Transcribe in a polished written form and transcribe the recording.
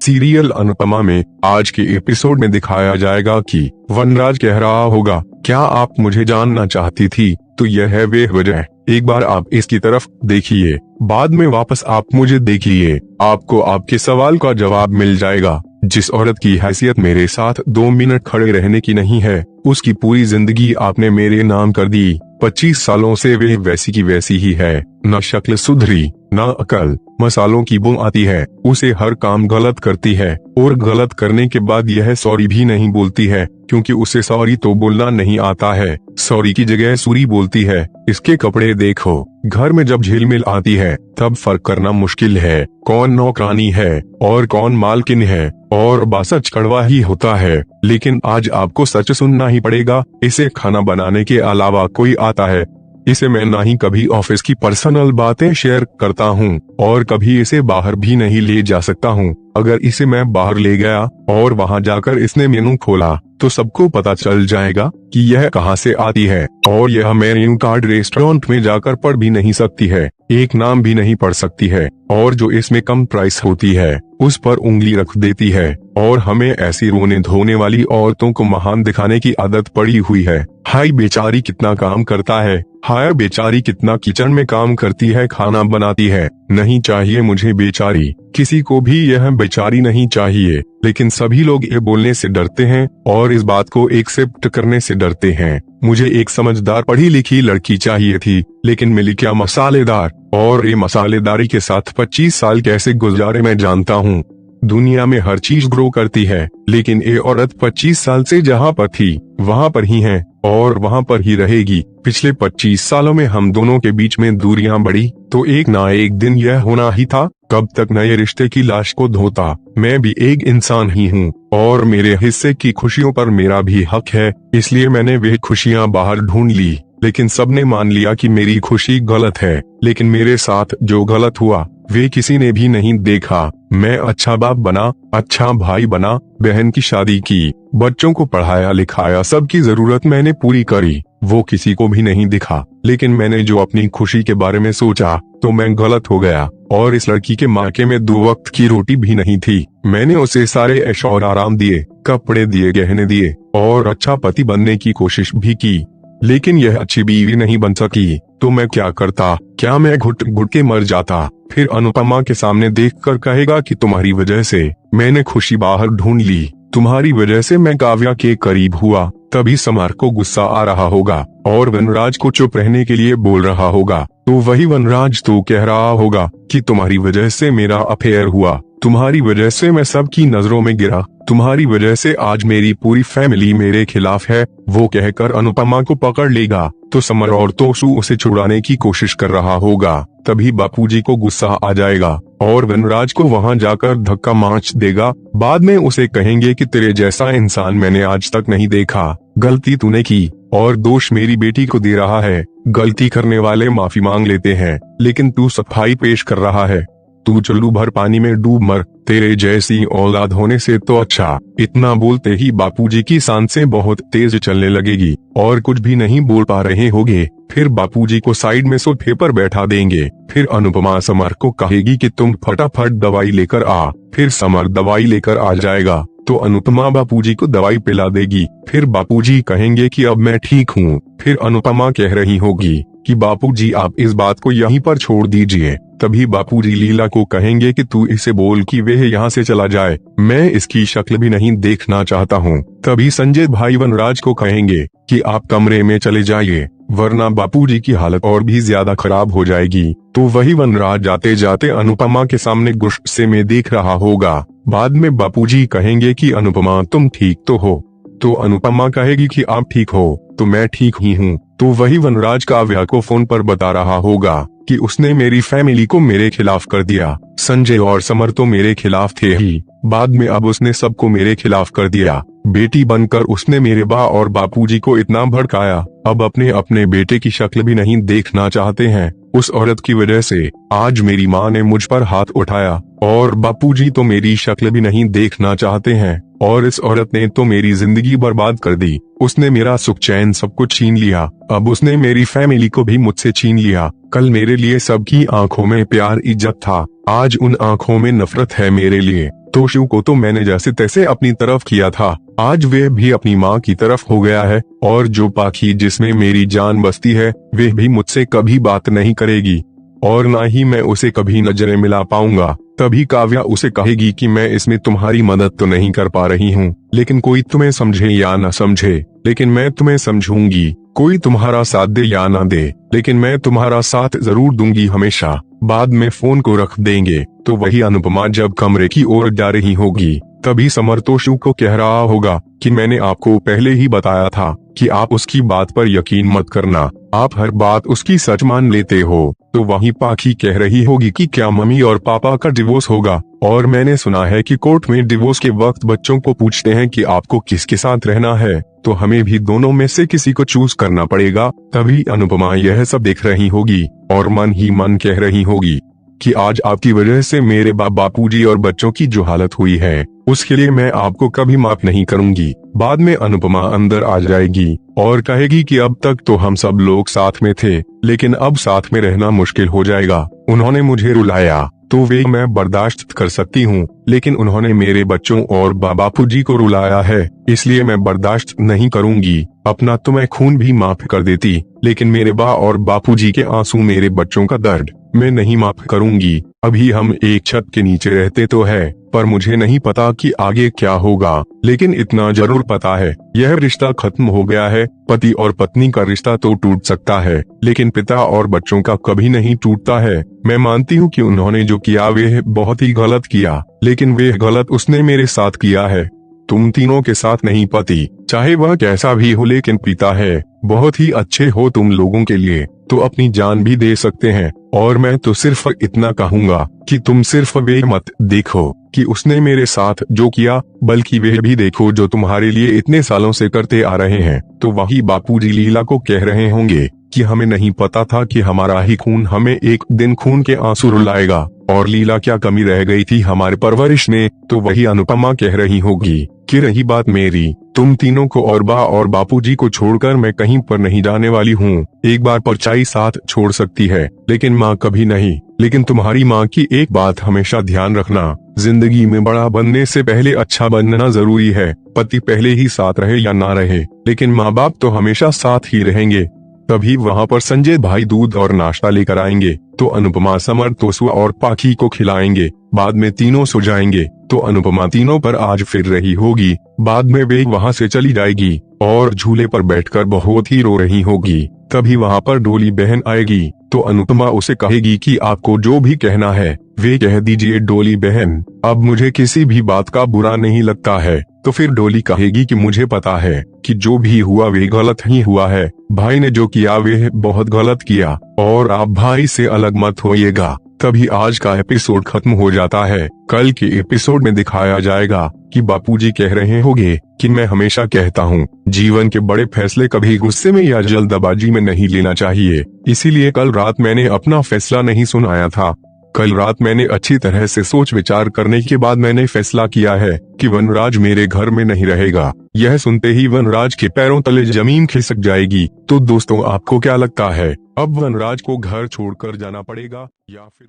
Serial Anupama में आज के एपिसोड में दिखाया जाएगा कि वनराज कह रहा होगा, क्या आप मुझे जानना चाहती थी? तो यह है वे वजह। एक बार आप इसकी तरफ देखिए, बाद में वापस आप मुझे देखिए, आपको आपके सवाल का जवाब मिल जाएगा। जिस औरत की हैसियत मेरे साथ 2 मिनट खड़े रहने की नहीं है, उसकी पूरी जिंदगी आपने मेरे नाम कर दी। 25 सालों से वे वैसी की वैसी ही है, न शक्ल सुधरी न अकल, मसालों की बू आती है, उसे हर काम गलत करती है और गलत करने के बाद यह सॉरी भी नहीं बोलती है, क्योंकि उसे सॉरी तो बोलना नहीं आता है। सॉरी की जगह सूरी बोलती है। इसके कपड़े देखो, घर में जब झिलमिल आती है तब फर्क करना मुश्किल है, कौन नौकरानी है और कौन मालकिन है, और बासच कड़वा ही होता है। लेकिन आज आपको सच सुनना ही पड़ेगा, इसे खाना बनाने के अलावा कोई आता है? इसे मैं ना ही कभी ऑफिस की पर्सनल बातें शेयर करता हूँ और कभी इसे बाहर भी नहीं ले जा सकता हूँ। अगर इसे मैं बाहर ले गया और वहाँ जाकर इसने मेनू खोला तो सबको पता चल जाएगा कि यह कहाँ से आती है, और यह मेन्यू कार्ड रेस्टोरेंट में जाकर पढ़ भी नहीं सकती है, एक नाम भी नहीं पढ़ सकती है, और जो इसमें कम प्राइस होती है उस पर उंगली रख देती है। और हमें ऐसी रोने धोने वाली औरतों को महान दिखाने की आदत पड़ी हुई है। हाय बेचारी कितना काम करता है, हाय बेचारी कितना किचन में काम करती है, खाना बनाती है। नहीं चाहिए मुझे बेचारी, किसी को भी यह बेचारी नहीं चाहिए, लेकिन सभी लोग ये बोलने से डरते हैं और इस बात को एक्सेप्ट करने से डरते हैं। मुझे एक समझदार पढ़ी लिखी लड़की चाहिए थी, लेकिन मिली क्या मसालेदार, और ये मसालेदारी के साथ 25 साल कैसे गुजारे मैं जानता हूँ। दुनिया में हर चीज ग्रो करती है, लेकिन ये औरत 25 साल से जहाँ पर थी वहाँ पर ही है और वहाँ पर ही रहेगी। पिछले 25 सालों में हम दोनों के बीच में दूरियां बढ़ी तो एक ना एक दिन यह होना ही था। कब तक नए रिश्ते की लाश को धोता? मैं भी एक इंसान ही हूँ और मेरे हिस्से की खुशियों पर मेरा भी हक है, इसलिए मैंने वे खुशियाँ बाहर ढूंढ ली। लेकिन सबने मान लिया कि मेरी खुशी गलत है, लेकिन मेरे साथ जो गलत हुआ वे किसी ने भी नहीं देखा। मैं अच्छा बाप बना, अच्छा भाई बना, बहन की शादी की, बच्चों को पढ़ाया लिखाया, सबकी जरूरत मैंने पूरी करी, वो किसी को भी नहीं दिखा। लेकिन मैंने जो अपनी खुशी के बारे में सोचा तो मैं गलत हो गया। और इस लड़की के मायके में 2 वक्त की रोटी भी नहीं थी। मैंने उसे सारे ऐश और आराम दिए, कपड़े दिए, गहने दिए और अच्छा पति बनने की कोशिश भी की, लेकिन यह अच्छी बीवी नहीं बन सकी। तो मैं क्या करता? क्या मैं घुट घुट के मर जाता? फिर अनुपमा के सामने देखकर कहेगा कि तुम्हारी वजह से मैंने खुशी बाहर ढूंढ ली, तुम्हारी वजह से मैं काव्या के करीब हुआ। तभी समर को गुस्सा आ रहा होगा और वनराज को चुप रहने के लिए बोल रहा होगा। तो वही वनराज तो कह रहा होगा कि तुम्हारी वजह से मेरा अफेयर हुआ, तुम्हारी वजह से मैं सबकी नजरों में गिरा, तुम्हारी वजह से आज मेरी पूरी फैमिली मेरे खिलाफ है। वो कहकर अनुपमा को पकड़ लेगा तो समर और तोसू उसे छुड़ाने की कोशिश कर रहा होगा। तभी बापूजी को गुस्सा आ जाएगा और वनराज को वहां जाकर धक्का मार देगा। बाद में उसे कहेंगे कि तेरे जैसा इंसान मैंने आज तक नहीं देखा, गलती तूने की और दोष मेरी बेटी को दे रहा है। गलती करने वाले माफी मांग लेते हैं, लेकिन तू सफाई पेश कर रहा है। तू चुल्लू भर पानी में डूब मर, तेरे जैसी औलाद होने से तो अच्छा। इतना बोलते ही बापूजी की सांसें बहुत तेज चलने लगेगी और कुछ भी नहीं बोल पा रहे होंगे। फिर बापूजी को साइड में सोफे पर बैठा देंगे। फिर अनुपमा समर को कहेगी कि तुम फटाफट दवाई लेकर आ। फिर समर दवाई लेकर आ जाएगा तो अनुपमा बापूजी को दवाई पिला देगी। फिर बापूजी कहेंगे कि अब मैं ठीक हूँ। फिर अनुपमा कह रही होगी कि बापूजी आप इस बात को यहीं पर छोड़ दीजिए। तभी बापूजी लीला को कहेंगे कि तू इसे बोल कि वह यहाँ से चला जाए, मैं इसकी शक्ल भी नहीं देखना चाहता हूँ। तभी संजय भाई वनराज को कहेंगे कि आप कमरे में चले जाइए, वरना बापूजी की हालत और भी ज्यादा खराब हो जाएगी। तो वही वनराज जाते जाते अनुपमा के सामने गुस्से में देख रहा होगा। बाद में बापूजी कहेंगे कि अनुपमा तुम ठीक तो हो? तो अनुपमा कहेगी कि आप ठीक हो तो मैं ठीक ही हूँ। तो वही वनराज काव्या को फोन पर बता रहा होगा कि उसने मेरी फैमिली को मेरे खिलाफ कर दिया। संजय और समर तो मेरे खिलाफ थे ही, बाद में अब उसने सबको मेरे खिलाफ कर दिया। बेटी बनकर उसने मेरे बा और बापूजी को इतना भड़काया, अब अपने अपने बेटे की शक्ल भी नहीं देखना चाहते हैं। उस औरत की वजह से आज मेरी माँ ने मुझ पर हाथ उठाया और बापूजी तो मेरी शक्ल भी नहीं देखना चाहते हैं। और इस औरत ने तो मेरी जिंदगी बर्बाद कर दी। उसने मेरा सुख चैन सब कुछ छीन लिया। अब उसने मेरी फैमिली को भी मुझसे छीन लिया। कल मेरे लिए सबकी आंखों में प्यार इज्जत था, आज उन आंखों में नफरत है मेरे लिए। तो शिव को तो मैंने जैसे तैसे अपनी तरफ किया था, आज वह भी अपनी माँ की तरफ हो गया है, और जो पाखी जिसमें मेरी जान बसती है वह भी मुझसे कभी बात नहीं करेगी, और ना ही मैं उसे कभी नजरें मिला पाऊंगा। तभी काव्या उसे कहेगी कि मैं इसमें तुम्हारी मदद तो नहीं कर पा रही हूँ, लेकिन कोई तुम्हें समझे या न समझे, लेकिन मैं तुम्हें समझूंगी। कोई तुम्हारा साथ दे या ना दे, लेकिन मैं तुम्हारा साथ जरूर दूंगी हमेशा। बाद में फोन को रख देंगे तो वही अनुपमा जब कमरे की ओर जा रही होगी, तभी समर तो शिव को कह रहा होगा कि मैंने आपको पहले ही बताया था कि आप उसकी बात पर यकीन मत करना, आप हर बात उसकी सच मान लेते हो। तो वहीं पाखी कह रही होगी कि क्या मम्मी और पापा का डिवोर्स होगा, और मैंने सुना है कि कोर्ट में डिवोर्स के वक्त बच्चों को पूछते हैं कि आपको किसके साथ रहना है, तो हमें भी दोनों में से किसी को चूज करना पड़ेगा। तभी अनुपमा यह सब देख रही होगी और मन ही मन कह रही होगी कि आज आपकी वजह से मेरे बापूजी और बच्चों की जो हालत हुई है उसके लिए मैं आपको कभी माफ नहीं करूंगी। बाद में अनुपमा अंदर आ जाएगी और कहेगी कि अब तक तो हम सब लोग साथ में थे, लेकिन अब साथ में रहना मुश्किल हो जाएगा। उन्होंने मुझे रुलाया तो वे मैं बर्दाश्त कर सकती हूँ, लेकिन उन्होंने मेरे बच्चों और बापूजी को रुलाया है, इसलिए मैं बर्दाश्त नहीं करूंगी। अपना तो मैं खून भी माफ कर देती, लेकिन मेरे और बापूजी के आंसू, मेरे बच्चों का दर्द मैं नहीं माफ करूंगी। अभी हम एक छत के नीचे रहते तो है, पर मुझे नहीं पता कि आगे क्या होगा, लेकिन इतना जरूर पता है यह रिश्ता खत्म हो गया है। पति और पत्नी का रिश्ता तो टूट सकता है, लेकिन पिता और बच्चों का कभी नहीं टूटता है। मैं मानती हूँ कि उन्होंने जो किया वह बहुत ही गलत किया, लेकिन वह गलत उसने मेरे साथ किया है। तुम तीनों के साथ नहीं पति, चाहे वह कैसा भी हो, लेकिन पिता है। बहुत ही अच्छे हो तुम लोगों के लिए, तो अपनी जान भी दे सकते हैं। और मैं तो सिर्फ इतना कहूँगा कि तुम सिर्फ वे मत देखो कि उसने मेरे साथ जो किया, बल्कि वे भी देखो जो तुम्हारे लिए इतने सालों से करते आ रहे हैं। तो वही बापूजी लीला को कह रहे होंगे कि हमें नहीं पता था कि हमारा ही खून हमें एक दिन खून के आंसू रुलाएगा, और लीला क्या कमी रह गई थी हमारे परवरिश में। तो वही अनुपमा कह रही होगी कि रही बात मेरी, तुम तीनों को और बापूजी को छोड़कर मैं कहीं पर नहीं जाने वाली हूँ। एक बार परछाई साथ छोड़ सकती है, लेकिन माँ कभी नहीं। लेकिन तुम्हारी माँ की एक बात हमेशा ध्यान रखना, जिंदगी में बड़ा बनने से पहले अच्छा बनना जरूरी है। पति पहले ही साथ रहे या ना रहे, लेकिन माँ बाप तो हमेशा साथ ही रहेंगे। तभी वहाँ पर संजय भाई दूध और नाश्ता लेकर आएंगे, तो अनुपमा समर तोसुआ और पाखी को खिलाएंगे। बाद में तीनों सो जाएंगे, तो अनुपमा तीनों पर आज फिर रही होगी। बाद में वे वहाँ से चली जाएगी और झूले पर बैठकर बहुत ही रो रही होगी। तभी वहाँ पर डोली बहन आएगी, तो अनुपमा उसे कहेगी कि आपको जो भी कहना है वे कह दीजिए डोली बहन, अब मुझे किसी भी बात का बुरा नहीं लगता है। तो फिर डोली कहेगी कि मुझे पता है कि जो भी हुआ वे गलत ही हुआ है, भाई ने जो किया वे बहुत गलत किया, और आप भाई से अलग मत होइएगा। तभी आज का एपिसोड खत्म हो जाता है। कल के एपिसोड में दिखाया जाएगा कि बापूजी कह रहे होंगे कि मैं हमेशा कहता हूँ जीवन के बड़े फैसले कभी गुस्से में या जल्दबाजी में नहीं लेना चाहिए, इसीलिए कल रात मैंने अपना फैसला नहीं सुनाया था। कल रात मैंने अच्छी तरह से सोच विचार करने के बाद मैंने फैसला किया है कि वनराज मेरे घर में नहीं रहेगा। यह सुनते ही वनराज के पैरों तले जमीन खिसक जाएगी। तो दोस्तों, आपको क्या लगता है, अब वनराज को घर छोड़कर जाना पड़ेगा या फिर